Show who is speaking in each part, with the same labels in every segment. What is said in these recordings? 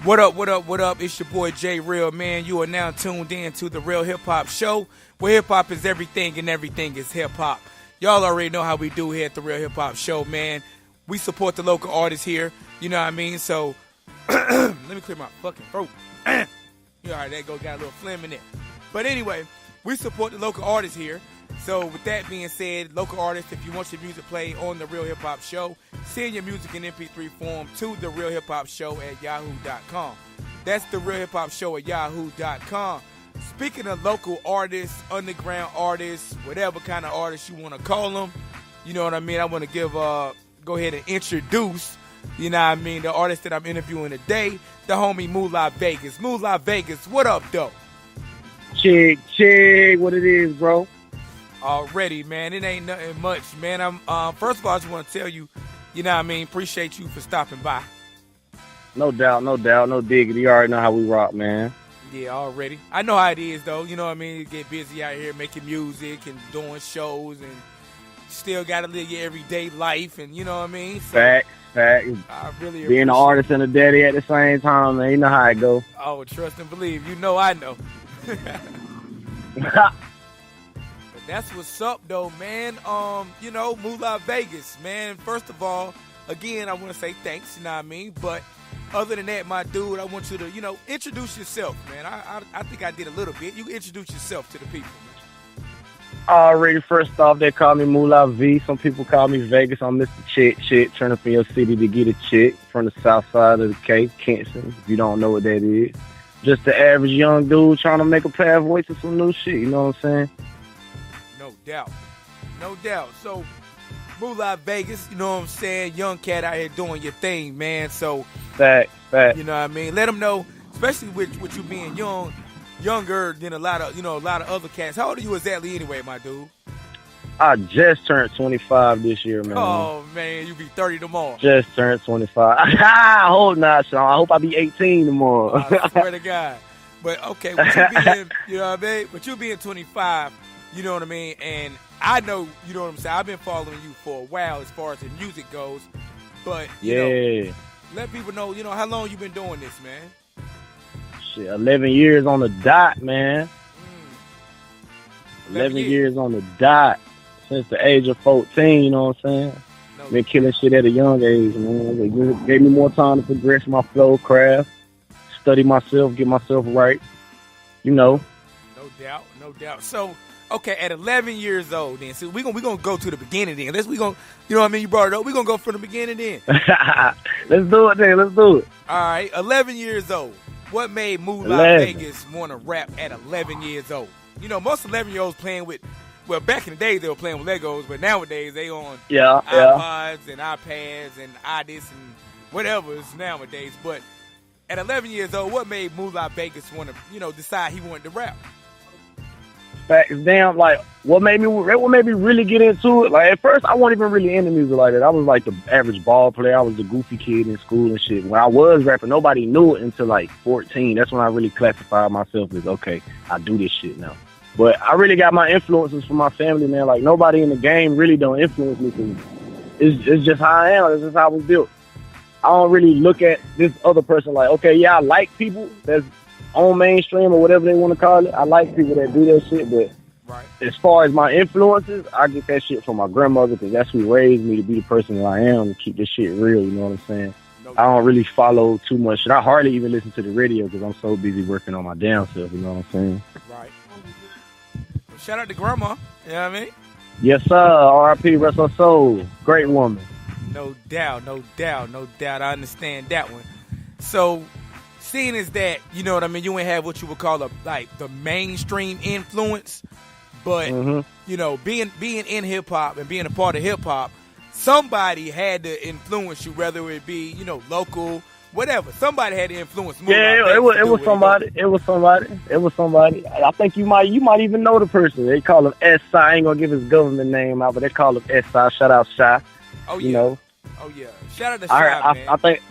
Speaker 1: What up, what up, what up? It's your boy J Real, man. You are now tuned in to the Real Hip Hop Show, where hip hop is everything and everything is hip hop. Y'all already know how we do here at the Real Hip Hop Show, man. We support the local artists here, you know what I mean? So, let me clear my fucking throat. You all right, there go, got a little phlegm in it. But anyway, we support the local artists here. So with that being said, local artists, if you want your music played on the Real Hip Hop Show, send your music in MP3 form to the Real Hip Hop Show at yahoo.com. That's the Real Hip Hop Show at yahoo.com. Speaking of local artists, underground artists, whatever kind of artists you want to call them, you know what I mean? I want to go ahead and introduce, you know what I mean, the artist that I'm interviewing today, the homie Mulah Vegas. Mulah Vegas, what up, though?
Speaker 2: Check, what it is, bro?
Speaker 1: Already, man. It ain't nothing much, man. I'm first of all, I just want to tell you, you know what I mean, appreciate you for stopping by.
Speaker 2: No doubt, no diggity. You already know how we rock, man.
Speaker 1: Yeah, already. I know how it is, though. You know what I mean? You get busy out here making music and doing shows and still got to live your everyday life, and you know what I mean? So,
Speaker 2: fact.
Speaker 1: I really
Speaker 2: being an artist and a daddy at the same time, man. You know how it go.
Speaker 1: Oh, trust and believe. You know I know. That's what's up, though, man. You know, Mulah Vegas, man. First of all, again, I want to say thanks, you know what I mean? But other than that, my dude, I want you to, you know, introduce yourself, man. I think I did a little bit. You can introduce yourself to the people, man.
Speaker 2: Already, first off, they call me Mulah V. Some people call me Vegas. I'm Mr. Chick. Turn up in your city to get a chick from the south side of the K, Kinston, if you don't know what that is. Just the average young dude trying to make a pathway to some new shit, you know what I'm saying?
Speaker 1: No doubt. So, Mulah Vegas, you know what I'm saying? Young cat out here doing your thing, man. So,
Speaker 2: fact.
Speaker 1: You know what I mean? Let them know, especially with you being younger than a lot of other cats. How old are you exactly anyway, my dude?
Speaker 2: I just turned 25 this year, man.
Speaker 1: Oh, man, you be 30 tomorrow.
Speaker 2: Just turned 25. I hope not, Sean. I hope I be 18 tomorrow.
Speaker 1: I swear to God. But, okay, with you being, you know what I mean? With you being 25, you know what I mean? And I know, you know what I'm saying? I've been following you for a while as far as the music goes. But, you know, let people know, you know, how long you been doing this, man?
Speaker 2: Shit, 11 years on the dot, man. 11 years on the dot. Since the age of 14, you know what I'm saying? Been killing shit at a young age, man. It gave me more time to progress my flow craft, study myself, get myself right, you know.
Speaker 1: No doubt. So, okay, at 11 years old, then, so we're gonna go to the beginning then. You know what I mean? You brought it up. We're gonna go from the beginning then.
Speaker 2: Let's do it.
Speaker 1: All right, 11 years old. What made Mulah Vegas want to rap at 11 years old? You know, most 11-year-olds playing with, well, back in the day they were playing with Legos, but nowadays they on iPods and iPads and iDis and whatever it's nowadays. But at 11 years old, what made Mulah Vegas want to, you know, decide he wanted to rap?
Speaker 2: Facts, damn, like, what made me really get into it? Like, at first, I wasn't even really into music like that. I was like the average ball player. I was the goofy kid in school and shit. When I was rapping, nobody knew it until like 14. That's when I really classified myself as, okay, I do this shit now. But I really got my influences from my family, man. Like, nobody in the game really don't influence me, because it's just how I am. It's just how I was built. I don't really look at this other person like, okay, yeah, I like people that's on mainstream or whatever they want to call it. I like people that do that shit, but as far as my influences, I get that shit from my grandmother, because that's who raised me to be the person that I am, to keep this shit real, you know what I'm saying? I don't really follow too much shit. I hardly even listen to the radio because I'm so busy working on my damn self, you know what I'm saying? Right.
Speaker 1: Well, shout out to grandma, you know what I mean?
Speaker 2: Yes, sir. R.I.P. Rest her soul. Great woman.
Speaker 1: No doubt. I understand that one. So, seeing as that, you know what I mean, you ain't have what you would call the mainstream influence, but you know, being in hip hop and being a part of hip hop, somebody had to influence you, whether it be, you know, local, whatever. Somebody had to influence me.
Speaker 2: Yeah, it was somebody. I think you might even know the person. They call him S.I. I ain't gonna give his government name out, but they call him S.I. Shout out Shy.
Speaker 1: Oh yeah.
Speaker 2: You know?
Speaker 1: Oh yeah. Shout out to Shy, man.
Speaker 2: I think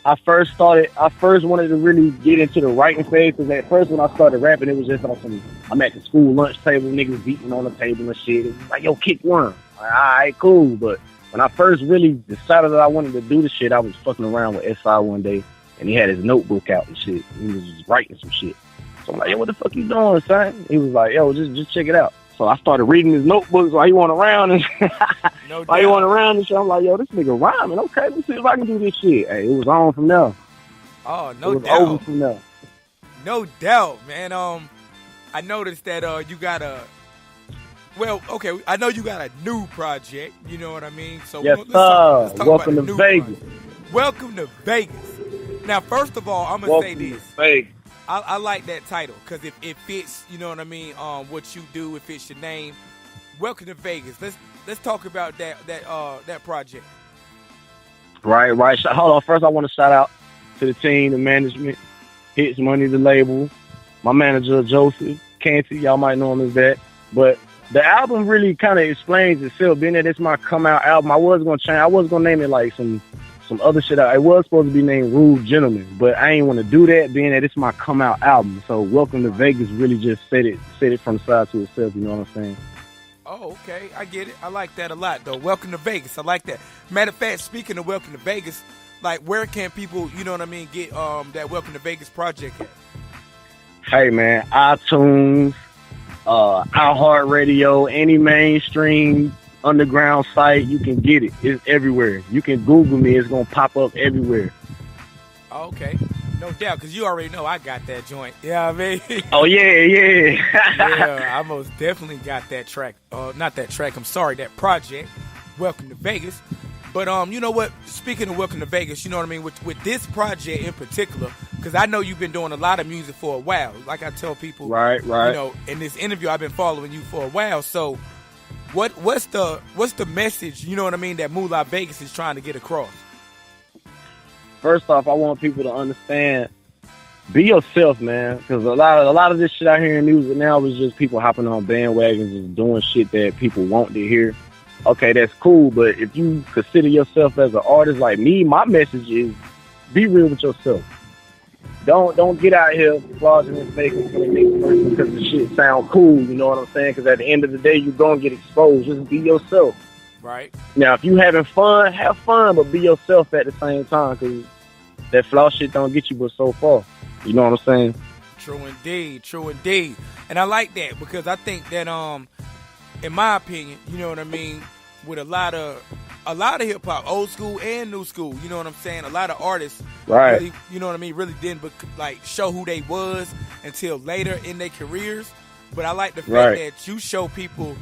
Speaker 2: I first wanted to really get into the writing phase, because at first when I started rapping, it was just on I'm at the school lunch table, niggas beating on the table and shit. It was like, yo, kick one. Like, all right, cool. But when I first really decided that I wanted to do the shit, I was fucking around with S.I. one day. and he had his notebook out and shit. He was just writing some shit. So I'm like, yo, what the fuck you doing, son? He was like, yo, just check it out. So I started reading his notebooks while he went around and while he went around and shit. I'm like, yo, this nigga rhyming. Okay, let me see if I can do this shit. Hey, it was on from there.
Speaker 1: Oh,
Speaker 2: It
Speaker 1: no
Speaker 2: was
Speaker 1: doubt.
Speaker 2: over from there.
Speaker 1: No doubt, man. I noticed that you got I know you got a new project, you know what I mean? So
Speaker 2: Yes,
Speaker 1: let's
Speaker 2: sir.
Speaker 1: talk
Speaker 2: Welcome
Speaker 1: about the
Speaker 2: to
Speaker 1: new
Speaker 2: Vegas.
Speaker 1: project. Welcome to Vegas. Now, first of all, I'm going to say
Speaker 2: Welcome
Speaker 1: this.
Speaker 2: to Vegas.
Speaker 1: I like that title because it fits, you know what I mean, what you do, it fits your name. Welcome to Vegas. Let's talk about that project.
Speaker 2: Right. Hold on. First, I want to shout out to the team, the management, Hits Money, the label, my manager, Joseph, Canty. Y'all might know him as that. But the album really kind of explains itself. Being that it's my come out album, I was going to name it like some other shit. It was supposed to be named Rude Gentleman, but I ain't want to do that, being that it's my come out album. So Welcome to Vegas really just said it from the side to itself, you know what I'm saying?
Speaker 1: Oh, okay. I get it. I like that a lot, though. Welcome to Vegas. I like that. Matter of fact, speaking of Welcome to Vegas, like, where can people, you know what I mean, get that Welcome to Vegas project at?
Speaker 2: Hey, man, iTunes, iHeartRadio, any mainstream underground site, you can get it. It's everywhere. You can Google me. It's going to pop up everywhere.
Speaker 1: Okay. No doubt, because you already know I got that joint. Yeah, you know what I mean?
Speaker 2: Oh, yeah.
Speaker 1: Yeah, I most definitely got that track. Not that track, I'm sorry, that project, Welcome to Vegas. But you know what? Speaking of Welcome to Vegas, you know what I mean? With this project in particular, because I know you've been doing a lot of music for a while. Like I tell people,
Speaker 2: Right.
Speaker 1: You know, in this interview, I've been following you for a while. So what's the message, you know what I mean, that Mulah Vegas is trying to get across?
Speaker 2: First off, I want people to understand, be yourself, man. Because a lot of this shit out here in music now is just people hopping on bandwagons and doing shit that people want to hear. Okay, that's cool, but if you consider yourself as an artist like me, my message is be real with yourself. Don't get out here flogging and faking for the next person because the shit sound cool, you know what I'm saying? Because at the end of the day, you're going to get exposed. Just be yourself.
Speaker 1: Right.
Speaker 2: Now, if you having fun, have fun, but be yourself at the same time, because that flaw shit don't get you but so far. You know what I'm saying?
Speaker 1: True indeed. And I like that because I think that in my opinion, you know what I mean, with a lot of hip hop, old school and new school, you know what I'm saying? A lot of artists,
Speaker 2: right?
Speaker 1: Really, you know what I mean, really didn't like show who they was until later in their careers. But I like the fact that you show people,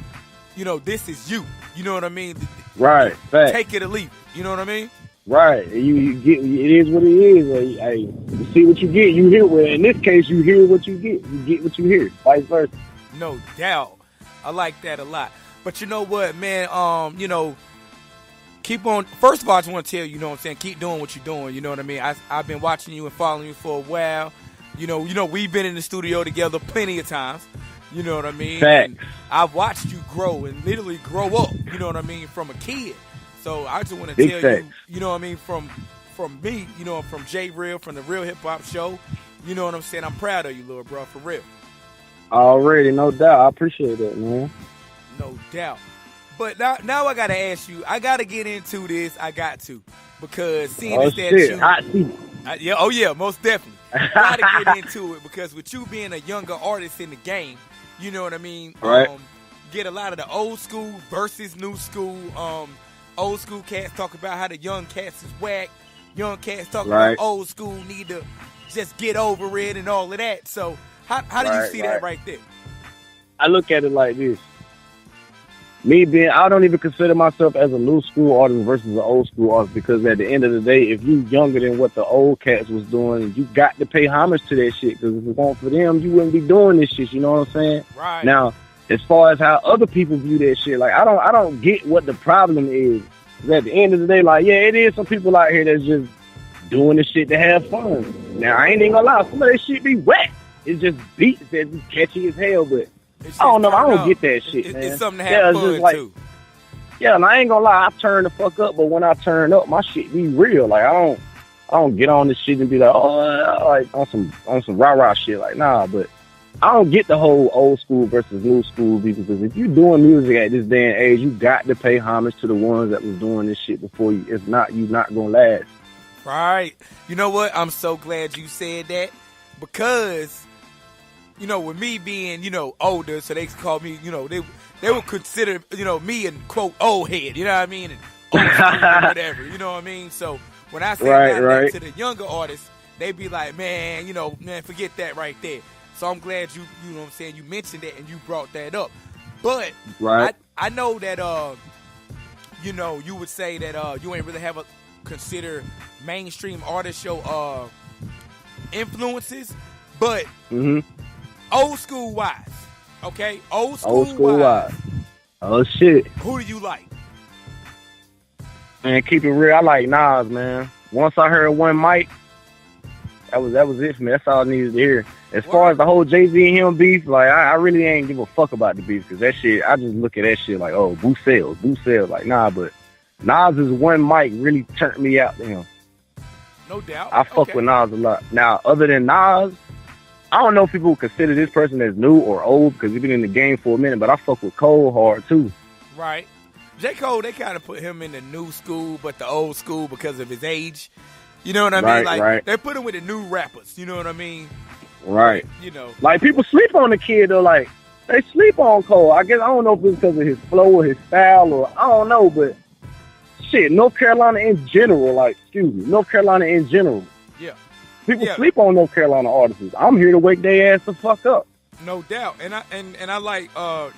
Speaker 1: you know, this is you. You know what I mean?
Speaker 2: Right.
Speaker 1: Take it or leave it. You know what I mean?
Speaker 2: Right. You get, it is what it is. Hey, you see what you get, you hear what. In this case, you hear what you get. You get what you hear. Vice versa.
Speaker 1: No doubt. I like that a lot. But you know what, man? You know, keep on. First of all, I just want to tell you, you know what I'm saying? Keep doing what you're doing. You know what I mean? I've been watching you and following you for a while. You know, we've been in the studio together plenty of times. You know what I mean?
Speaker 2: Facts.
Speaker 1: I've watched you grow and literally grow up. You know what I mean? From a kid. So I just want to tell
Speaker 2: facts.
Speaker 1: you, you know what I mean? From me, you know, from J Real, from the Real Hip Hop Show. You know what I'm saying? I'm proud of you, little bro, for real.
Speaker 2: Already, no doubt. I appreciate that, man.
Speaker 1: No doubt. But now I gotta ask you. I gotta get into this. I got to, because seeing that most definitely. Gotta get into it because with you being a younger artist in the game, you know what I mean.
Speaker 2: Right.
Speaker 1: Get a lot of the old school versus new school. Old school cats talk about how the young cats is whack. Young cats talk about old school need to just get over it and all of that. So how do you see that right there?
Speaker 2: I look at it like this. I don't even consider myself as a new school artist versus an old school artist, because at the end of the day, if you younger than what the old cats was doing, you got to pay homage to that shit, because if it weren't for them, you wouldn't be doing this shit, you know what I'm saying?
Speaker 1: Right.
Speaker 2: Now, as far as how other people view that shit, like, I don't get what the problem is. At the end of the day, like, yeah, it is some people out here that's just doing this shit to have fun. Now, I ain't even gonna lie, some of that shit be wet. It's just beats that's catchy as hell, but I don't know. I don't get that shit, man.
Speaker 1: It's something to have fun, too.
Speaker 2: Yeah, and I ain't gonna lie, I turn the fuck up, but when I turn up, my shit be real. Like, I don't get on this shit and be like, like on some rah-rah shit. Like, nah, but I don't get the whole old school versus new school, because if you doing music at this day and age, you got to pay homage to the ones that was doing this shit before you. If not, you not gonna last.
Speaker 1: Right. You know what? I'm so glad you said that because, you know, with me being, you know, older, so they call me, you know, they would consider, you know, me and quote old head, you know what I mean? And old school or whatever, you know what I mean? So when I say that to the younger artists, they be like, man, you know, man, forget that right there. So I'm glad you know what I'm saying, you mentioned that and you brought that up. But I know that, you know, you would say that you ain't really have a consider mainstream artists your influences, but old school wise, okay? Old school wise.
Speaker 2: Oh, shit.
Speaker 1: Who do you like?
Speaker 2: Man, keep it real. I like Nas, man. Once I heard One Mic, that was it for me. That's all I needed to hear. As far as the whole Jay-Z and him beef, like, I really ain't give a fuck about the beef, because that shit, I just look at that shit like, oh, boo sales. Like, nah, but Nas's One Mic really turned me out to him.
Speaker 1: No doubt.
Speaker 2: I fuck with Nas a lot. Now, other than Nas, I don't know if people would consider this person as new or old, because he's been in the game for a minute, but I fuck with Cole hard, too.
Speaker 1: Right. J. Cole, they kind of put him in the new school, but the old school because of his age. You know what I mean? Like, they put him with the new rappers. You know what I mean?
Speaker 2: Right.
Speaker 1: You know.
Speaker 2: Like, people sleep on the kid, though. Like, they sleep on Cole. I guess, I don't know if it's because of his flow or his style, or I don't know, but shit, North Carolina in general, North Carolina in general.
Speaker 1: Yeah.
Speaker 2: People sleep on North Carolina artists. I'm here to wake their ass the fuck up.
Speaker 1: No doubt. And I like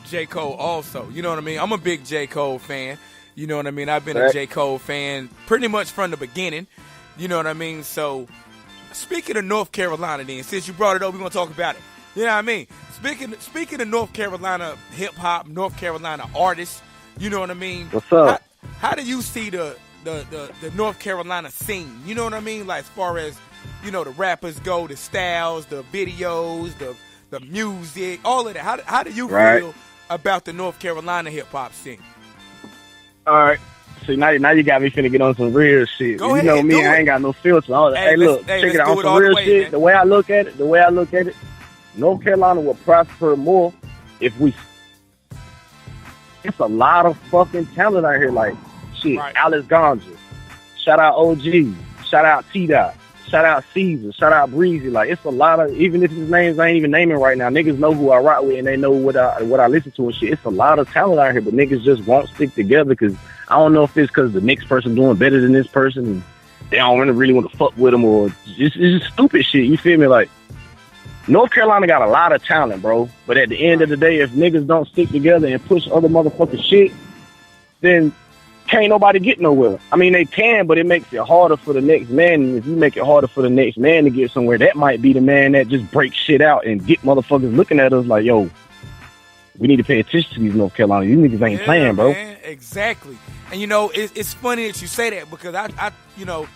Speaker 1: J. Cole also. You know what I mean? I'm a big J. Cole fan. You know what I mean? I've been a J. Cole fan pretty much from the beginning. You know what I mean? So, speaking of North Carolina then, since you brought it up, we're going to talk about it. You know what I mean? Speaking of North Carolina hip-hop, North Carolina artists, you know what I mean?
Speaker 2: What's up?
Speaker 1: How do you see the North Carolina scene? You know what I mean? Like, as far as, you know, the rappers go, the styles, the videos, the music, all of that. How do you feel about the North Carolina hip-hop scene?
Speaker 2: All right. See, now you got me finna get on some real shit.
Speaker 1: Go ahead,
Speaker 2: you know me, I ain't got no filter. Hey, look, check it out on some real shit. Man. The way I look at it, North Carolina will prosper more if it's a lot of fucking talent out here. Like, shit, Alex Ganja. Shout out OG. Shout out T-Dot. Shout out Caesar. Shout out Breezy. Like, it's a lot of, even if his names I ain't even naming right now, niggas know who I rock with and they know what I listen to and shit. It's a lot of talent out here, but niggas just won't stick together because I don't know if it's because the next person doing better than this person and they don't really want to fuck with them, or it's just stupid shit. You feel me? Like, North Carolina got a lot of talent, bro. But at the end of the day, if niggas don't stick together and push other motherfucking shit, then can't nobody get nowhere. I mean, they can, but it makes it harder for the next man. And if you make it harder for the next man to get somewhere, that might be the man that just breaks shit out and get motherfuckers looking at us like, yo, we need to pay attention to these North Carolina. These niggas ain't playing, bro.
Speaker 1: Man, exactly. And, you know, it's funny that you say that because I you know,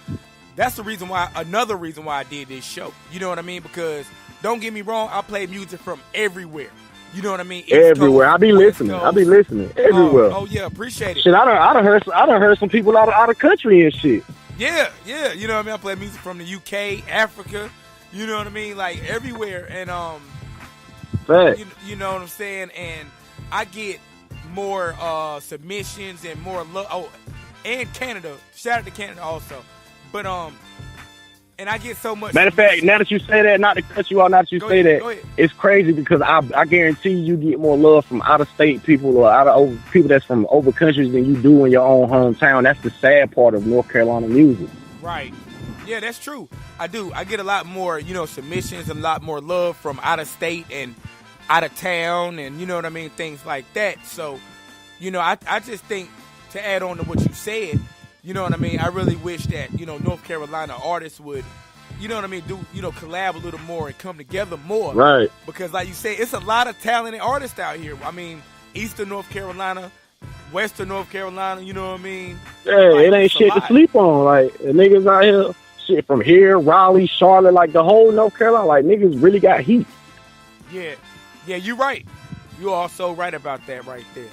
Speaker 1: that's another reason why I did this show. You know what I mean? Because don't get me wrong, I play music from everywhere. You know what I mean?
Speaker 2: Everywhere. I be listening everywhere.
Speaker 1: Oh yeah, appreciate it.
Speaker 2: Shit, I done heard some people out of country and shit.
Speaker 1: Yeah. You know what I mean? I play music from the UK, Africa. You know what I mean? Like everywhere. And you know what I'm saying? And I get more submissions and more love. Oh, and Canada. Shout out to Canada also. But and I get so much.
Speaker 2: Matter of fact, now that you say that, not to cut you off, now that you say that, it's crazy because I guarantee you get more love from out-of-state people or people that's from over countries than you do in your own hometown. That's the sad part of North Carolina music.
Speaker 1: Right. Yeah, that's true. I do. I get a lot more, you know, submissions and a lot more love from out-of-state and out-of-town and, you know what I mean, things like that. So, you know, I just think, to add on to what you said, you know what I mean? I really wish that, you know, North Carolina artists would, you know what I mean, do, you know, collab a little more and come together more.
Speaker 2: Right.
Speaker 1: Because like you say, it's a lot of talented artists out here. I mean, Eastern North Carolina, Western North Carolina, you know what I mean?
Speaker 2: Yeah, like, it ain't shit to sleep on. Like, the niggas out here, shit from here, Raleigh, Charlotte, like the whole North Carolina, like niggas really got heat.
Speaker 1: Yeah. Yeah, you're right. You're also right about that right there.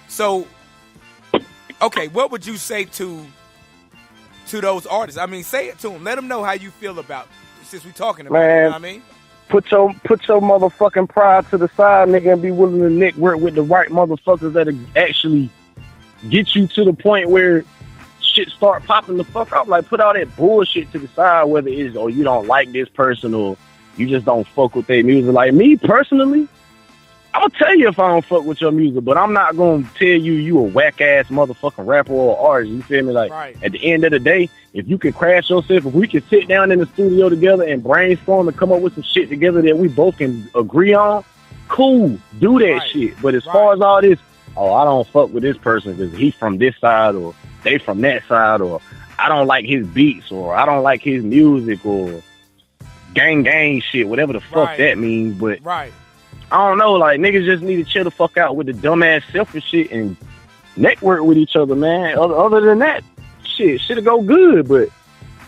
Speaker 1: So, okay, what would you say to those artists? I mean, say it to them. Let them know how you feel about it, since we're talking about it, you know what I mean?
Speaker 2: Put your motherfucking pride to the side, nigga, and be willing to network with the right motherfuckers that'll actually get you to the point where shit start popping the fuck up. Like, put all that bullshit to the side, whether it's, oh, you don't like this person or you just don't fuck with their music. Like, me, personally, I'm going to tell you if I don't fuck with your music, but I'm not going to tell you a whack-ass motherfucking rapper or artist. You feel me? Like, At the end of the day, if you can crash yourself, if we can sit down in the studio together and brainstorm and come up with some shit together that we both can agree on, cool, do that shit. But as far as all this, oh, I don't fuck with this person because he's from this side or they from that side, or I don't like his beats, or I don't like his music, or gang shit, whatever the fuck that means. But I don't know, like, niggas just need to chill the fuck out with the dumbass selfish shit and network with each other, man. Other than that, shit'll go good. But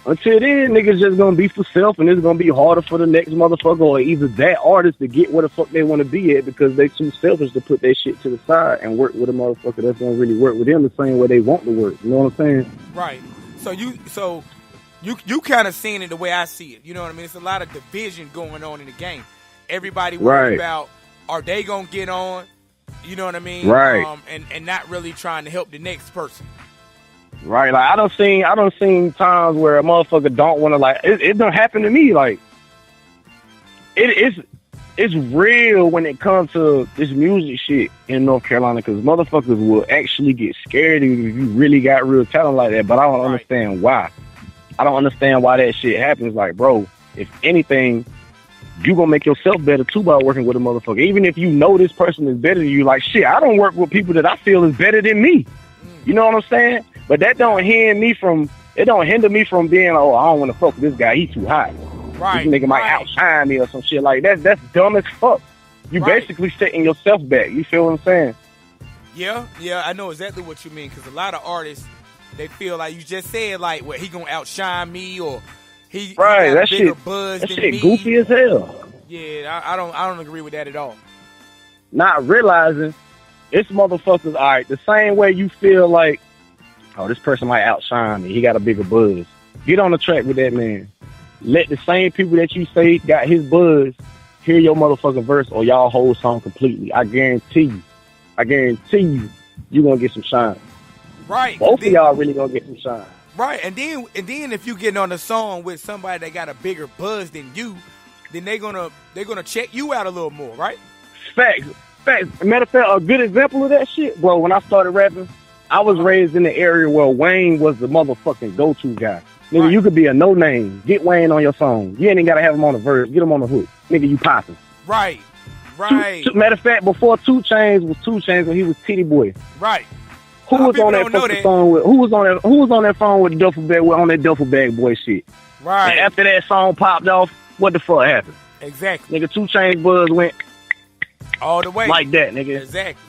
Speaker 2: until then, niggas just gonna be for self, and it's gonna be harder for the next motherfucker or either that artist to get where the fuck they want to be at because they too selfish to put their shit to the side and work with a motherfucker that's gonna really work with them the same way they want to work. You know what I'm saying?
Speaker 1: Right. So you kind of seeing it the way I see it. You know what I mean? It's a lot of division going on in the game. Everybody worried about, are they gonna get on? You know what I mean?
Speaker 2: Right.
Speaker 1: And not really trying to help the next person.
Speaker 2: Right. Like, I don't seen times where a motherfucker don't want to, like, it don't happen to me. Like, it's real when it comes to this music shit in North Carolina, because motherfuckers will actually get scared if you really got real talent like that. But I don't understand why. I don't understand why that shit happens. Like, bro, if anything, you gonna make yourself better too by working with a motherfucker. Even if you know this person is better than you, like, shit, I don't work with people that I feel is better than me. You know what I'm saying? But that don't hinder me from being, oh, I don't want to fuck with this guy, he too hot. This nigga might outshine me or some shit like that. That's dumb as fuck. You basically setting yourself back. You feel what I'm saying?
Speaker 1: Yeah, I know exactly what you mean, because a lot of artists, they feel like you just said, like, well, he gonna outshine me, or he got a bigger buzz than me.
Speaker 2: Goofy as hell.
Speaker 1: Yeah, I don't agree with that at all.
Speaker 2: Not realizing it's motherfuckers, all right, the same way you feel like, oh, this person might outshine me, he got a bigger buzz. Get on the track with that man. Let the same people that you say got his buzz hear your motherfucking verse, or y'all whole song completely. I guarantee you, you gonna get some shine.
Speaker 1: Right.
Speaker 2: Both of y'all really gonna get some shine.
Speaker 1: Right, and then if you getting on a song with somebody that got a bigger buzz than you, then they're gonna check you out a little more, right?
Speaker 2: Facts. Matter of fact, a good example of that shit, bro. When I started rapping, I was raised in the area where Wayne was the motherfucking go-to guy. Nigga, you could be a no-name. Get Wayne on your song. You ain't even gotta have him on the verse. Get him on the hook. Nigga, you popping.
Speaker 1: Right.
Speaker 2: Matter of fact, before 2 Chainz was 2 Chainz when he was Titty Boy.
Speaker 1: Right.
Speaker 2: Who was on that fucking phone with? Who was on that phone with the duffel bag on that duffel bag boy shit?
Speaker 1: Right.
Speaker 2: And after that song popped off, what the fuck happened?
Speaker 1: Exactly.
Speaker 2: Nigga, 2 Chainz buzz went
Speaker 1: all the way
Speaker 2: like that, nigga.
Speaker 1: Exactly.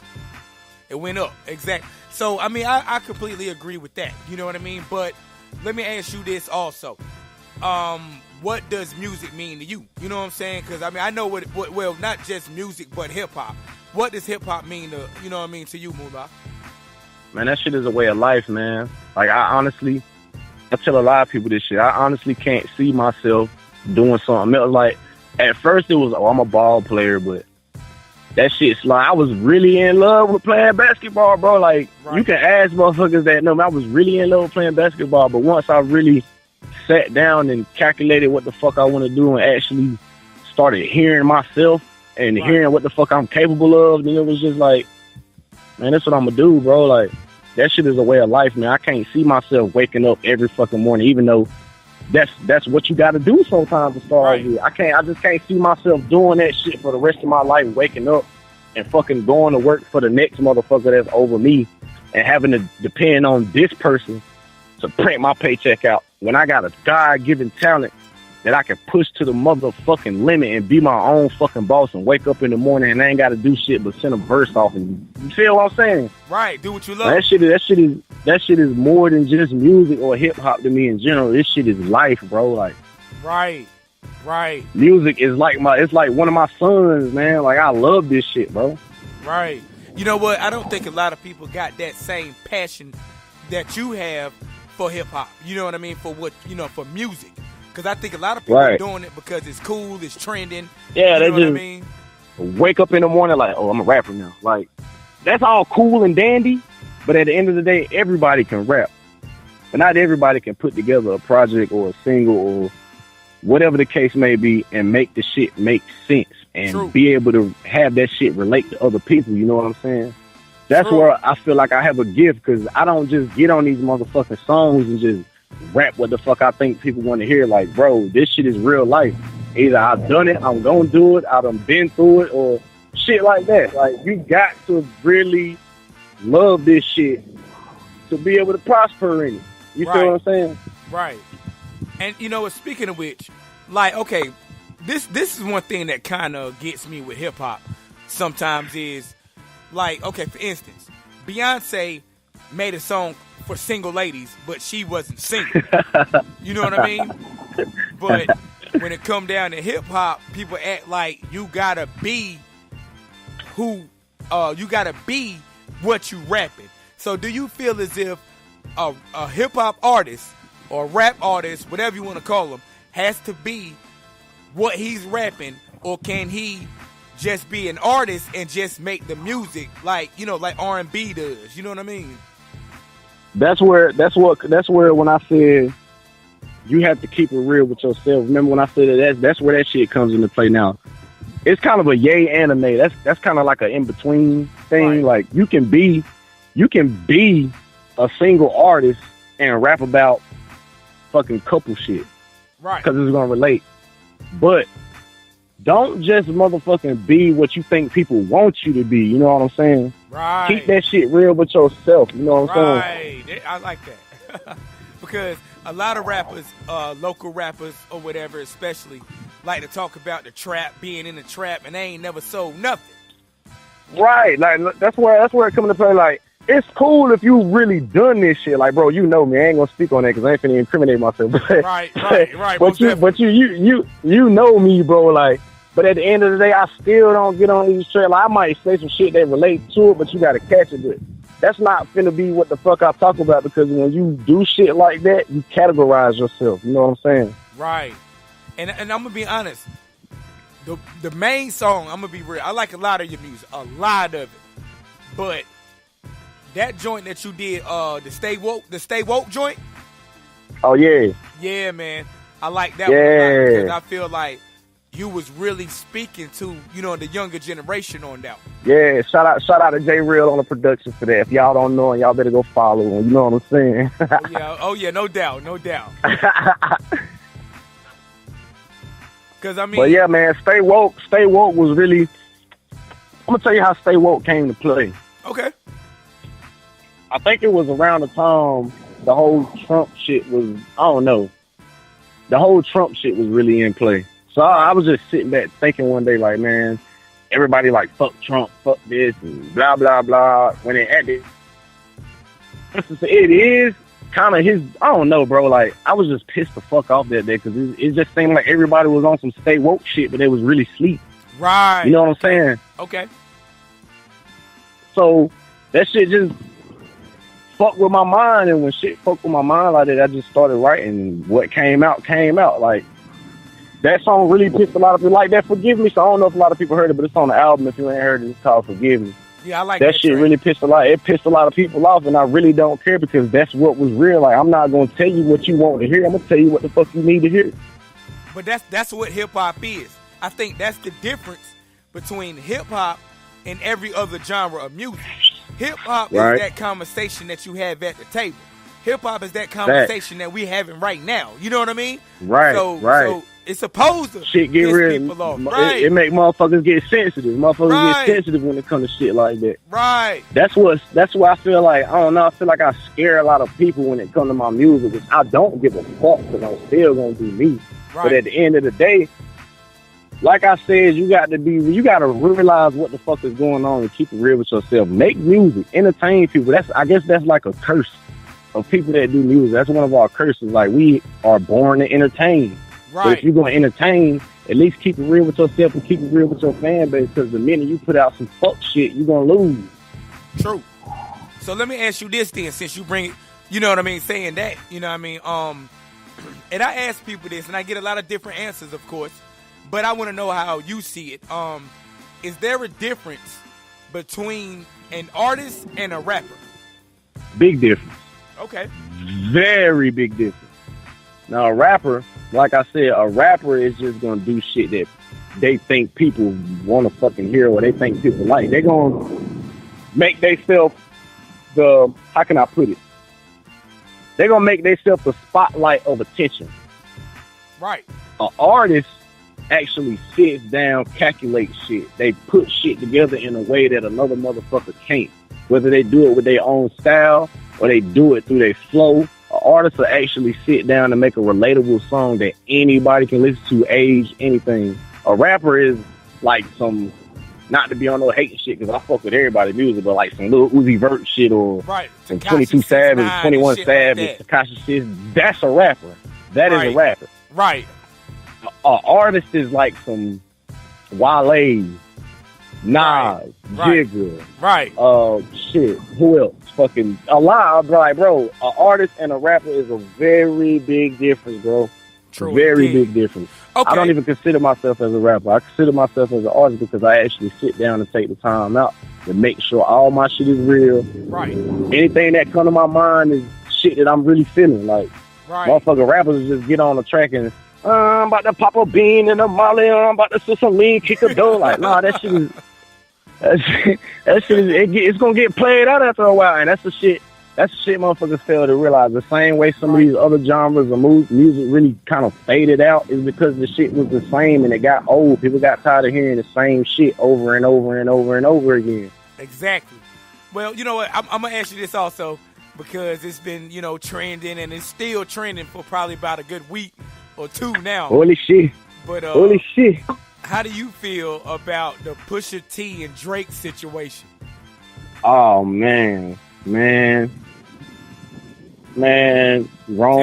Speaker 1: It went up. Exactly. So I mean, I completely agree with that. You know what I mean? But let me ask you this also. What does music mean to you? You know what I'm saying? Because I mean, I know what well, not just music, but hip hop. What does hip hop mean to to you, Mulah?
Speaker 2: Man, that shit is a way of life, man. Like, I tell a lot of people this shit. I honestly can't see myself doing something else. Like, at first it was, oh, I'm a ball player, but that shit's like, I was really in love with playing basketball, bro. Like, you can ask motherfuckers that know, I was really in love with playing basketball, but once I really sat down and calculated what the fuck I want to do and actually started hearing myself and hearing what the fuck I'm capable of, then it was just like, man, that's what I'm gonna do, bro. Like, that shit is a way of life, man. I can't see myself waking up every fucking morning, even though that's what you got to do sometimes to start with. I just can't see myself doing that shit for the rest of my life, waking up and fucking going to work for the next motherfucker that's over me and having to depend on this person to print my paycheck out when I got a God-given talent that I can push to the motherfucking limit and be my own fucking boss and wake up in the morning and I ain't got to do shit but send a verse off. And you feel what I'm saying?
Speaker 1: Right. Do what you love.
Speaker 2: That shit is more than just music or hip hop to me in general. This shit is life, bro. Like,
Speaker 1: right.
Speaker 2: Music is like it's like one of my sons, man. Like, I love this shit, bro.
Speaker 1: Right. You know what? I don't think a lot of people got that same passion that you have for hip hop. You know what I mean? For what, for music. Because I think a lot of people are doing it because it's cool, it's trending.
Speaker 2: Yeah,
Speaker 1: you know what I mean?
Speaker 2: Wake up in the morning like, oh, I'm a rapper now. Like, that's all cool and dandy, but at the end of the day, everybody can rap. but not everybody can put together a project or a single or whatever the case may be and make the shit make sense and
Speaker 1: True.
Speaker 2: be able to have that shit relate to other people. You know what I'm saying? That's
Speaker 1: True.
Speaker 2: where I feel like I have a gift, because I don't just get on these motherfucking songs and just rap what the fuck I think people want to hear. Like, bro, this shit is real life. Either I've done it, I'm gonna do it, I done been through it, or shit like that. Like, you got to really love this shit to be able to prosper in it. You
Speaker 1: Right.
Speaker 2: feel what I'm saying?
Speaker 1: Right. And you know, speaking of which, like, okay, this is one thing that kind of gets me with hip hop sometimes is, like, okay, for instance, Beyonce made a song for single ladies, but she wasn't single. You know what I mean? But when it come down to hip hop, people act like you gotta be you gotta be what you rapping. So do you feel as if a hip hop artist or rap artist, whatever you want to call him, has to be what he's rapping, or can he just be an artist and just make the music like, you know, like R&B does? You know what I mean?
Speaker 2: That's where when I said you have to keep it real with yourself. Remember when I said that's where that shit comes into play now. It's kind of a yay and a nay. That's kind of like an in-between thing.
Speaker 1: Right.
Speaker 2: Like, you can be a single artist and rap about fucking couple shit.
Speaker 1: Right.
Speaker 2: Because it's going to relate. But don't just motherfucking be what you think people want you to be. You know what I'm saying?
Speaker 1: Right.
Speaker 2: Keep that shit real with yourself. You know what I'm saying?
Speaker 1: Right. I like that. Because a lot of rappers, local rappers or whatever especially, like to talk about the trap, being in the trap, and they ain't never sold nothing.
Speaker 2: Right. Like, that's where it comes into play. Like, it's cool if you really done this shit. Like, bro, you know me. I ain't gonna speak on that because I ain't finna incriminate myself. But,
Speaker 1: Right.
Speaker 2: but you know me, bro. Like, but at the end of the day, I still don't get on these trails. Like, I might say some shit that relate to it, but you gotta catch it. But that's not finna be what the fuck I talk about, because when you do shit like that, you categorize yourself. You know what I'm saying?
Speaker 1: Right. And I'm gonna be honest. The main song, I'm gonna be real, I like a lot of your music, a lot of it. But that joint that you did, the Stay Woke joint.
Speaker 2: Oh yeah.
Speaker 1: Yeah, man. I like that one a lot because I feel like you was really speaking to, you know, the younger generation on that one.
Speaker 2: Yeah, shout out to J Real on the production for that. If y'all don't know him, y'all better go follow him. You know what I'm saying?
Speaker 1: Oh yeah, no doubt. Cause I mean,
Speaker 2: but yeah, man, Stay Woke was really. I'm gonna tell you how Stay Woke came to play.
Speaker 1: Okay.
Speaker 2: I think it was around the time the whole Trump shit was. I don't know. The whole Trump shit was really in play. So I was just sitting back thinking one day, like, man, everybody like fuck Trump, fuck this, and blah blah blah. When it ended, it is kind of his. I don't know, bro. Like, I was just pissed the fuck off that day because it just seemed like everybody was on some Stay Woke shit, but they was really sleep.
Speaker 1: Right.
Speaker 2: You know what I'm saying?
Speaker 1: Okay.
Speaker 2: So that shit just fucked with my mind, and when shit fucked with my mind like that, I just started writing. What came out. Like, that song really pissed a lot of people. Like that Forgive Me. So I don't know if a lot of people heard it, but it's on the album. If you ain't heard it, it's called Forgive Me.
Speaker 1: Yeah, I like
Speaker 2: that shit. Really pissed a lot. It pissed a lot of people off, and I really don't care because that's what was real. Like, I'm not gonna tell you what you want to hear. I'm gonna tell you what the fuck you need to hear.
Speaker 1: But that's what hip hop is. I think that's the difference between hip hop and every other genre of music. Hip hop is that conversation that you have at the table. Hip hop is that conversation that we having right now. You know what I mean?
Speaker 2: Right.
Speaker 1: So it's supposed to
Speaker 2: shit get real.
Speaker 1: People off. Right.
Speaker 2: It make motherfuckers get sensitive. Get sensitive when it comes to shit like that.
Speaker 1: Right.
Speaker 2: That's why I feel like, I don't know, I feel like I scare a lot of people when it comes to my music, which I don't give a fuck because I'm still gonna do me. Right. But at the end of the day, like I said, you got to realize what the fuck is going on and keep it real with yourself. Make music, entertain people. I guess that's like a curse of people that do music. That's one of our curses. Like, we are born to entertain. Right. But if you're going to entertain, at least keep it real with yourself and keep it real with your fan base, because the minute you put out some fuck shit, you're going to lose.
Speaker 1: True. So let me ask you this then, since you bring it, you know what I mean, saying that, you know what I mean, and I ask people this, and I get a lot of different answers, of course, but I want to know how you see it. Is there a difference between an artist and a rapper?
Speaker 2: Big difference.
Speaker 1: Okay.
Speaker 2: Very big difference. Now, a rapper, like I said, a rapper is just going to do shit that they think people want to fucking hear or they think people like. They're going to make themselves how can I put it? They're going to make themselves the spotlight of attention.
Speaker 1: Right.
Speaker 2: An artist actually sits down, calculates shit. They put shit together in a way that another motherfucker can't. Whether they do it with their own style or they do it through their flow, an artist will actually sit down and make a relatable song that anybody can listen to, age, anything. A rapper is like some, not to be on no hating shit, because I fuck with everybody's music, but like some little Uzi Vert shit or some 22 Savage, 21 Savage, Tekashi 6. That's a rapper. That is a rapper.
Speaker 1: Right.
Speaker 2: An artist is like some Wale, Nas, Jigga.
Speaker 1: Right.
Speaker 2: Shit. Who else? Fucking a lot. Like, bro, an artist and a rapper is a very big difference, bro.
Speaker 1: True.
Speaker 2: Very big difference.
Speaker 1: Okay.
Speaker 2: I don't even consider myself as a rapper. I consider myself as an artist because I actually sit down and take the time out to make sure all my shit is real.
Speaker 1: Right.
Speaker 2: Anything that come to my mind is shit that I'm really feeling. Like, motherfucking rappers just get on the track and I'm about to pop a bean and a molly. I'm about to sit some lean, kick a door. Like, nah, that shit is. It's gonna get played out after a while, and that's the shit motherfuckers fail to realize. The same way some of these other genres of music really kind of faded out is because the shit was the same and it got old. People got tired of hearing the same shit over and over and over and over again.
Speaker 1: Exactly. Well, you know what? I'm gonna ask you this also because it's been, trending and it's still trending for probably about a good week or two now.
Speaker 2: Holy shit.
Speaker 1: But
Speaker 2: holy shit.
Speaker 1: How do you feel about the Pusha T and Drake situation?
Speaker 2: Oh man, grown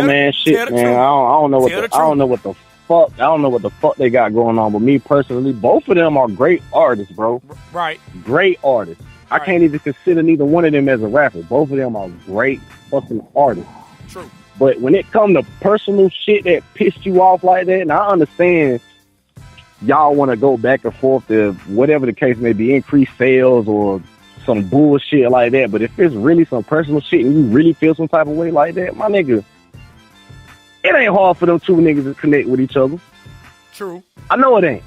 Speaker 2: man shit, man. I don't know what the fuck they got going on. But me personally, both of them are great artists, bro.
Speaker 1: Right.
Speaker 2: Great artists. Right. I can't even consider neither one of them as a rapper. Both of them are great fucking artists.
Speaker 1: True.
Speaker 2: But when it comes to personal shit that pissed you off like that, and I understand y'all want to go back and forth to whatever the case may be, increase sales or some bullshit like that. But if it's really some personal shit and you really feel some type of way like that, my nigga, it ain't hard for them two niggas to connect with each other.
Speaker 1: True.
Speaker 2: I know it ain't.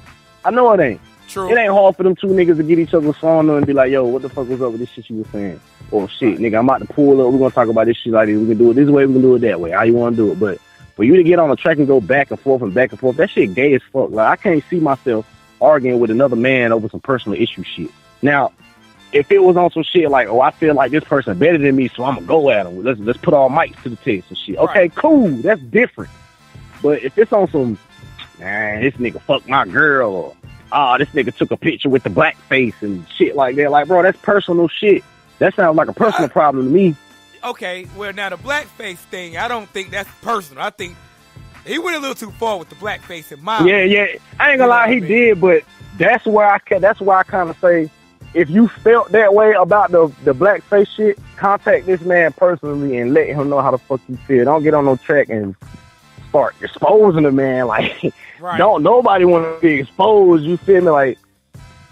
Speaker 1: True.
Speaker 2: It ain't hard for them two niggas to get each other's phone and be like, yo, what the fuck was up with this shit you was saying? Or shit, nigga, I'm about to pull up. We're going to talk about this shit like this. We can do it this way. We can do it that way. How you want to do it? But for you to get on the track and go back and forth, that shit gay as fuck. Like, I can't see myself arguing with another man over some personal issue shit. Now, if it was on some shit like, I feel like this person better than me, so I'm going to go at him. Let's put all mics to the test and shit. Okay, cool. That's different. But if it's on some, this nigga fucked my girl, or, this nigga took a picture with the blackface and shit like that. Like, bro, that's personal shit. That sounds like a personal problem to me.
Speaker 1: Okay, well, now the blackface thing, I don't think that's personal. I think he went a little too far with the blackface in my
Speaker 2: Yeah. I ain't gonna lie, he did, but that's why I kind of say, if you felt that way about the blackface shit, contact this man personally and let him know how the fuck you feel. Don't get on no track and start exposing the man. Like, don't nobody want to be exposed. You feel me? Like,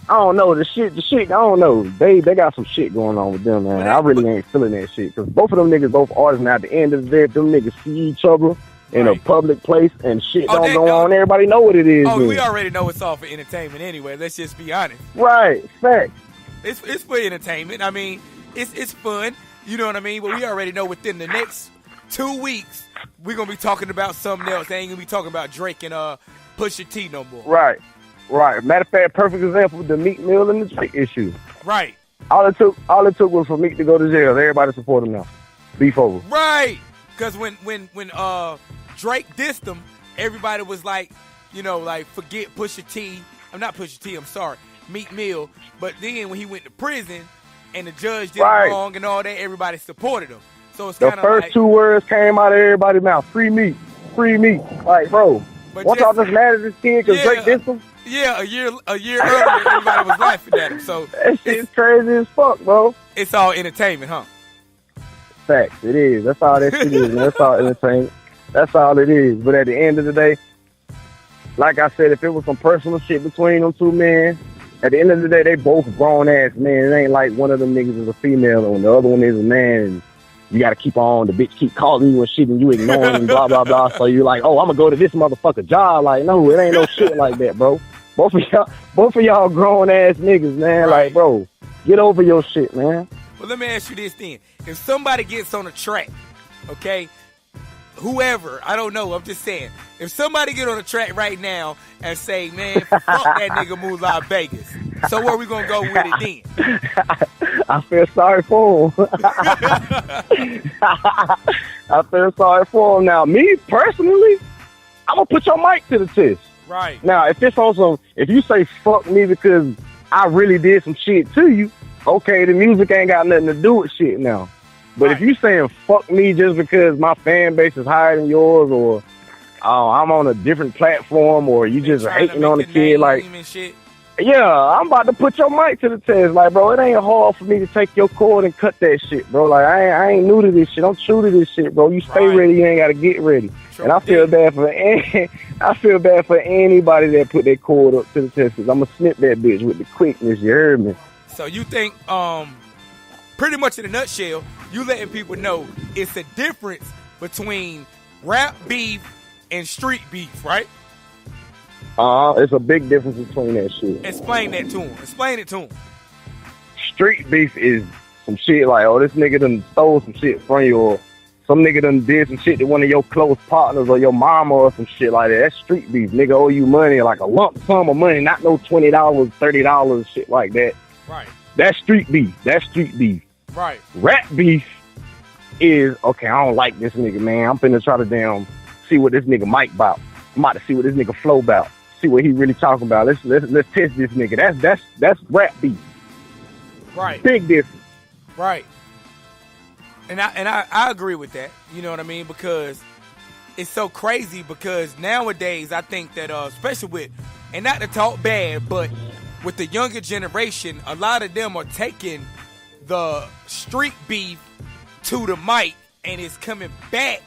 Speaker 2: I don't know. The shit, I don't know. They got some shit going on with them, man. I really ain't feeling that shit. Because both of them niggas, both artists, now at the end of the day, if them niggas see each other in a public place and shit don't go on, everybody know what it is.
Speaker 1: Oh, we already know it's all for entertainment anyway. Let's just be honest.
Speaker 2: Right. Fact.
Speaker 1: It's for entertainment. I mean, it's fun. You know what I mean? But we already know within the next 2 weeks, we're going to be talking about something else. They ain't going to be talking about Drake and Pusha T no more.
Speaker 2: Right. Matter of fact, perfect example, the Meek Mill and the Drake issue.
Speaker 1: Right.
Speaker 2: All it took was for Meek to go to jail. Everybody support him now. Beef over.
Speaker 1: Right. Because when Drake dissed him, everybody was like, forget Pusha T. I'm not Pusha T, I'm sorry. Meek Mill. But then when he went to prison and the judge did wrong and all that, everybody supported him. So it's kind of
Speaker 2: the first two words came out of everybody's mouth. Free meat. Like, bro, won't y'all just mad at this kid because Drake dissed him?
Speaker 1: Yeah, a year earlier, everybody was laughing at him. So
Speaker 2: that shit's crazy as fuck, bro.
Speaker 1: It's all entertainment, huh?
Speaker 2: Facts, it is. That's all that shit is, man. That's all entertainment. That's all it is. But at the end of the day, like I said, if it was some personal shit between them two men, at the end of the day, they both grown ass men. It ain't like one of them niggas is a female and the other one is a man. And you got to keep on. The bitch keep calling you and shit, and you ignoring and blah blah blah. So you're like, oh, I'm gonna go to this motherfucker job. Like, no, it ain't no shit like that, bro. Both of y'all grown ass niggas, man.
Speaker 1: Right.
Speaker 2: Like, bro, get over your shit, man.
Speaker 1: Well, let me ask you this then: if somebody gets on a track, okay, whoever, I don't know, I'm just saying, if somebody get on a track right now and say, man, fuck that nigga Mulah Vegas, so where we gonna go with it then?
Speaker 2: I feel sorry for him. I feel sorry for him. Now, me personally, I'm gonna put your mic to the test.
Speaker 1: Right.
Speaker 2: Now, if it's on some, if you say fuck me because I really did some shit to you, okay, the music ain't got nothing to do with shit now. But
Speaker 1: right.
Speaker 2: if you saying fuck me just because my fan base is higher than yours, or I'm on a different platform, or you just hating on the kid, like, yeah, I'm about to put your mic to the test. Like, bro, it ain't hard for me to take your cord and cut that shit, bro. Like, I ain't new to this shit. I'm true to this shit, bro. You stay ready, you ain't got to get ready. True. And I feel bad for anybody that put their cord up to the test, because I'm going to snip that bitch with the quickness, you heard me?
Speaker 1: So you think, pretty much in a nutshell, you letting people know it's a difference between rap beef and street beef, right?
Speaker 2: It's a big difference between that shit.
Speaker 1: Explain that to him. Explain it to him.
Speaker 2: Street beef is some shit like, oh, this nigga done stole some shit from you, or some nigga done did some shit to one of your close partners or your mama or some shit like that. That's street beef. Nigga owe you money, like a lump sum of money, not no $20, $30, shit like that.
Speaker 1: Right.
Speaker 2: That's street beef. That's street beef.
Speaker 1: Right.
Speaker 2: Rap beef is, okay, I don't like this nigga, man. I'm finna try to damn see what this nigga mic about. I'm about to see what this nigga flow about. See what he really talking about. Let's test this nigga. That's rap beef.
Speaker 1: Right.
Speaker 2: Big difference.
Speaker 1: Right. And I agree with that. You know what I mean? Because it's so crazy, because nowadays I think that especially with, and not to talk bad, but with the younger generation, a lot of them are taking the street beef to the mic and it's coming back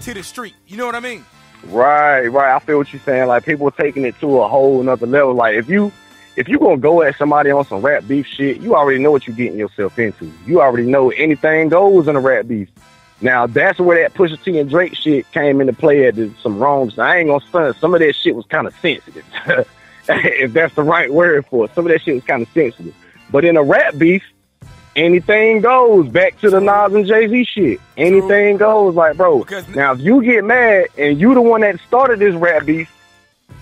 Speaker 1: to the street. You know what I mean?
Speaker 2: Right. I feel what you're saying. Like, people taking it to a whole nother level. Like, if you gonna go at somebody on some rap beef shit, you already know what you're getting yourself into. You already know anything goes in a rap beef. Now, that's where that Pusha T and Drake shit came into play at some wrongs. I ain't gonna stunt. Some of that shit was kind of sensitive. If that's the right word for it. Some of that shit was kind of sensitive. But in a rap beef, anything goes. Back to the Nas and Jay-Z shit. Anything goes. Like, bro, now if you get mad and you the one that started this rap beef,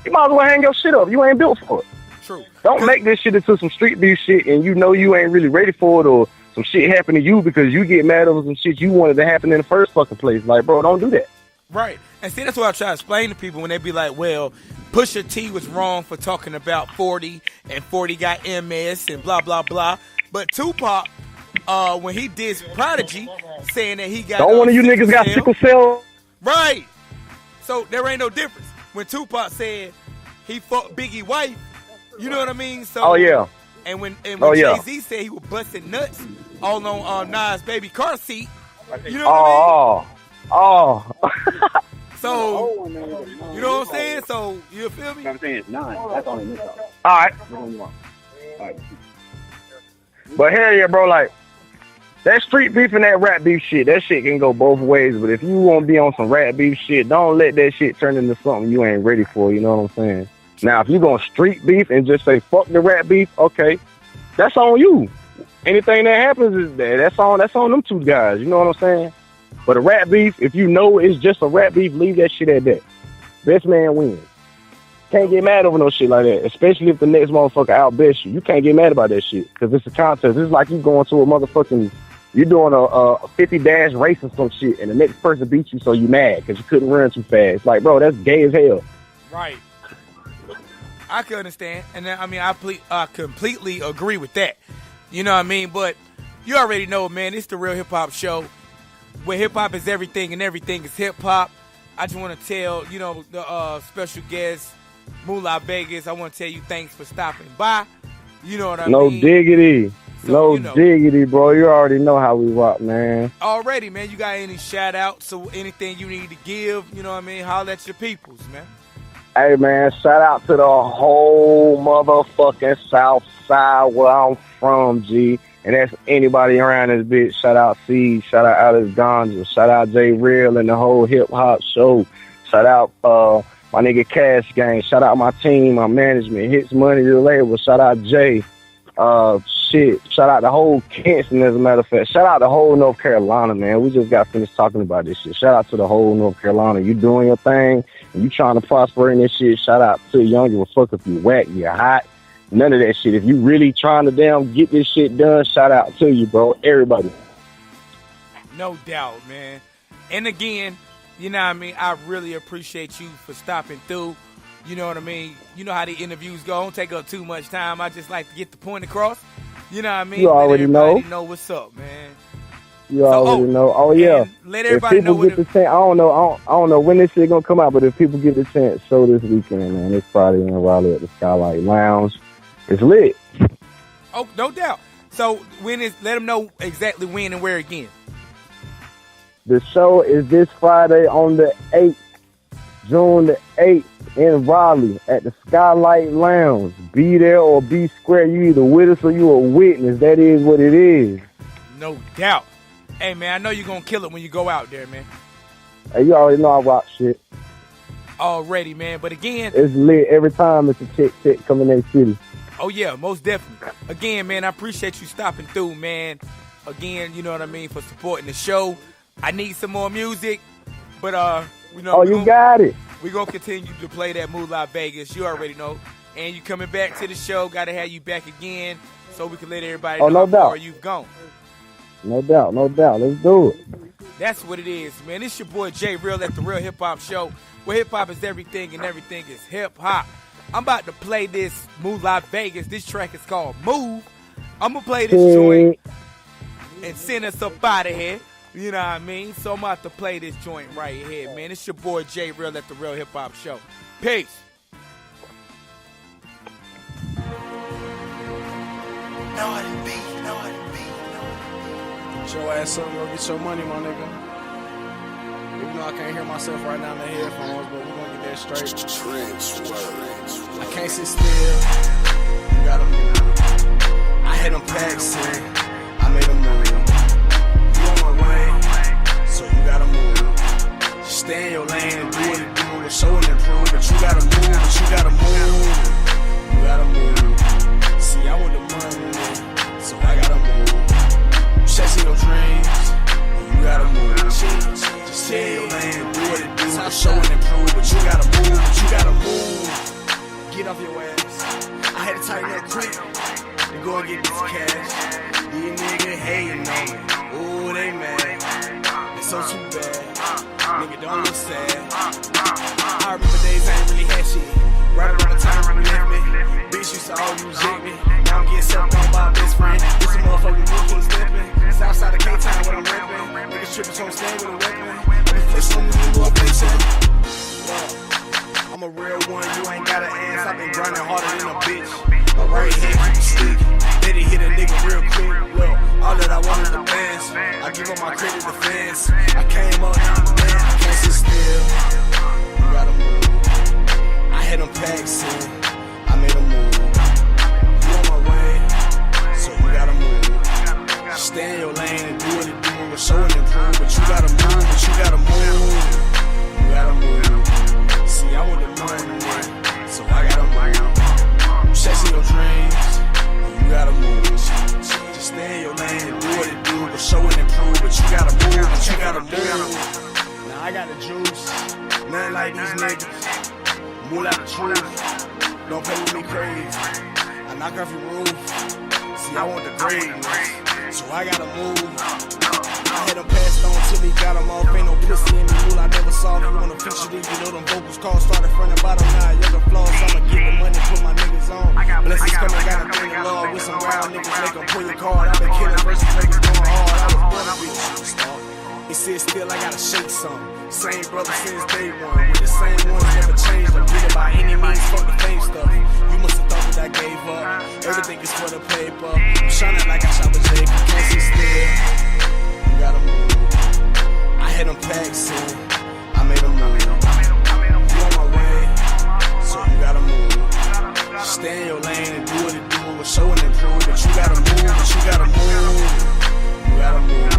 Speaker 2: you might as well hang your shit up. You ain't built for it.
Speaker 1: True.
Speaker 2: Don't make this shit into some street beef shit and you know you ain't really ready for it, or some shit happen to you because you get mad over some shit you wanted to happen in the first fucking place. Like, bro, don't do that.
Speaker 1: Right. And see, that's what I try to explain to people when they be like, well, Pusha T was wrong for talking about 40 and 40 got MS and blah, blah, blah. But Tupac, when he did Prodigy, saying that he got...
Speaker 2: Don't one of you niggas got sickle cell?
Speaker 1: Right. So there ain't no difference. When Tupac said he fucked Biggie wife, you know what I mean? So,
Speaker 2: oh, yeah.
Speaker 1: And when Jay-Z said he was busting nuts all on Nas' baby car seat, you know what I mean? So, you know what I'm saying? So, you feel me?
Speaker 3: I'm saying it's 9. That's only this.
Speaker 2: All right. But hell yeah, bro, like, that street beef and that rap beef shit, that shit can go both ways. But if you want to be on some rap beef shit, don't let that shit turn into something you ain't ready for, you know what I'm saying? Now, if you going street beef and just say, fuck the rap beef, okay, that's on you. Anything that happens is that's on them two guys, you know what I'm saying? But a rap beef, if you know it's just a rap beef, leave that shit at that. Best man wins. Can't get mad over no shit like that, especially if the next motherfucker outbets you. You can't get mad about that shit, because it's a contest. It's like you going to a motherfucking, you're doing a 50-dash race or some shit, and the next person beats you, so you mad because you couldn't run too fast. Like, bro, that's gay as hell.
Speaker 1: Right. I can understand, and I mean, I completely agree with that. You know what I mean? But you already know, man, it's the Real Hip Hop Show, where hip hop is everything and everything is hip hop. I just want to tell, you know, the special guest, Mulah Vegas, I want to tell you thanks for stopping by. You know what I mean?
Speaker 2: No diggity.
Speaker 1: So,
Speaker 2: no diggity, bro. You already know how we rock, man.
Speaker 1: Already, man. You got any shout outs or anything you need to give? You know what I mean? Holler at your peoples, man.
Speaker 2: Hey, man, shout out to the whole motherfucking South Side where I'm from, G. And that's anybody around this bitch. Shout out C, shout out Alice Ganja, shout out J Real and the whole hip-hop show. Shout out my nigga Cash Gang. Shout out my team, my management, Hits Money, the label. Shout out Jay. Shout out the whole Kinston, as a matter of fact. Shout out the whole North Carolina, man. We just got finished talking about this shit. Shout out to the whole North Carolina. You doing your thing, and you trying to prosper in this shit. Shout out to you. Don't give a fuck if you whack, you hot. None of that shit. If you really trying to damn get this shit done, shout out to you, bro. Everybody.
Speaker 1: No doubt, man. And again, you know what I mean? I really appreciate you for stopping through. You know what I mean? You know how the interviews go. Don't take up too much time. I just like to get the point across. You know what I mean?
Speaker 2: You already know.
Speaker 1: Know what's up, man.
Speaker 2: You already know. Oh, yeah.
Speaker 1: Let everybody know.
Speaker 2: Get the chance, I don't know when this shit gonna come out, but if people get the chance, show this weekend, man. It's Friday in Raleigh at the Skylight Lounge. It's lit.
Speaker 1: Oh, no doubt. So let them know exactly when and where again.
Speaker 2: The show is this Friday on the 8th, June the 8th in Raleigh at the Skylight Lounge. Be there or be square. You either with us or you a witness. That is what it is.
Speaker 1: No doubt. Hey, man, I know you're going to kill it when you go out there, man.
Speaker 2: Hey, you already know I rock shit.
Speaker 1: Already, man. But again,
Speaker 2: it's lit every time it's a chick coming in that city.
Speaker 1: Oh, yeah, most definitely. Again, man, I appreciate you stopping through, man. Again, you know what I mean, for supporting the show. I need some more music, but, you know.
Speaker 2: Oh, you got it.
Speaker 1: We're going to continue to play that Mulah Vegas. You already know. And you coming back to the show. Got to have you back again so we can let everybody know how far you've gone.
Speaker 2: No doubt. Let's do it.
Speaker 1: That's what it is, man. It's your boy J Real at the Real Hip Hop Show, where hip hop is everything and everything is hip hop. I'm about to play this Mulah Vegas. This track is called Move. I'm going to play this joint and send us up out of here. You know what I mean? So I'm about to play this joint right here, man. It's your boy J Real at the Real Hip Hop Show. Peace.
Speaker 3: Get your ass up, go get your money, my nigga. Even though I can't hear myself right now in the headphones, but we're gonna get that straight. I can't sit still. You gotta move. I had them packs in. I made them move. You on my way, so you gotta move. Just stay in your lane and do what you do. Show and improve, but you gotta move. You gotta move. See, I want the money, so I gotta move. Chasing your dreams, you gotta move. Just stay in your lane, do what it do. Show and improve, but you gotta move. Get off your ass. I had to tighten up quick to go and get this cash. These niggas hating on me. Ooh, they mad. They so too bad. Nigga, don't look sad. I remember days I ain't really had shit. Right around the time you left me. Bitch used to always reject me. Now I'm getting self on by my best friend. This a motherfucking bitch ain't stepping. Southside of K-Town when I'm rapping. Niggas tripping, so I'm staying with a weapon. Let me flex on me, you up, they say. I'm a real one, you ain't got an ass. I've been grinding harder than a bitch. My right hand keep stick. Let it hit a nigga real quick. Look, all that I want is the bands. I give up my credit to fans. I came up, now I'm the man. I can't sit still. You gotta move. I had them packs in. I made them move. You on my way, so you gotta move. Stay in your lane and do what it do. But show and improve, but you gotta move. You gotta move. See, I want the money, so I gotta move. Chasing your dreams, you gotta move. Just stay in your lane and do what it do. But show and improve, but you gotta move. Now I got the juice, nothing like these niggas. Mulah the truth, don't play with me crazy. I knock off your roof, see I want the greatness, so I gotta move. I had them passed on to me, got them off, ain't no pussy in me. Rule I never saw, you wanna feature these, you know them vocals call, started front and bottom, now younger flaws, I'ma get the money, put my niggas on. Blessings coming, gotta thank the Lord, with some wild niggas, make them pull your card. I've been killing versus niggas going hard, I was born to be a superstar. It said still, I gotta shake some. Same brother since day one, with the same ones, never changed them. Get it by any means, fuck the fame stuff. You must have thought that I gave up. Everything is for the paper. I'm shining like I shot with Jake, can't sit still. You gotta move. I had them packs in, I made them move. You on my way, Stay in your lane and do what it do. Show and improve, but you gotta move, You gotta move.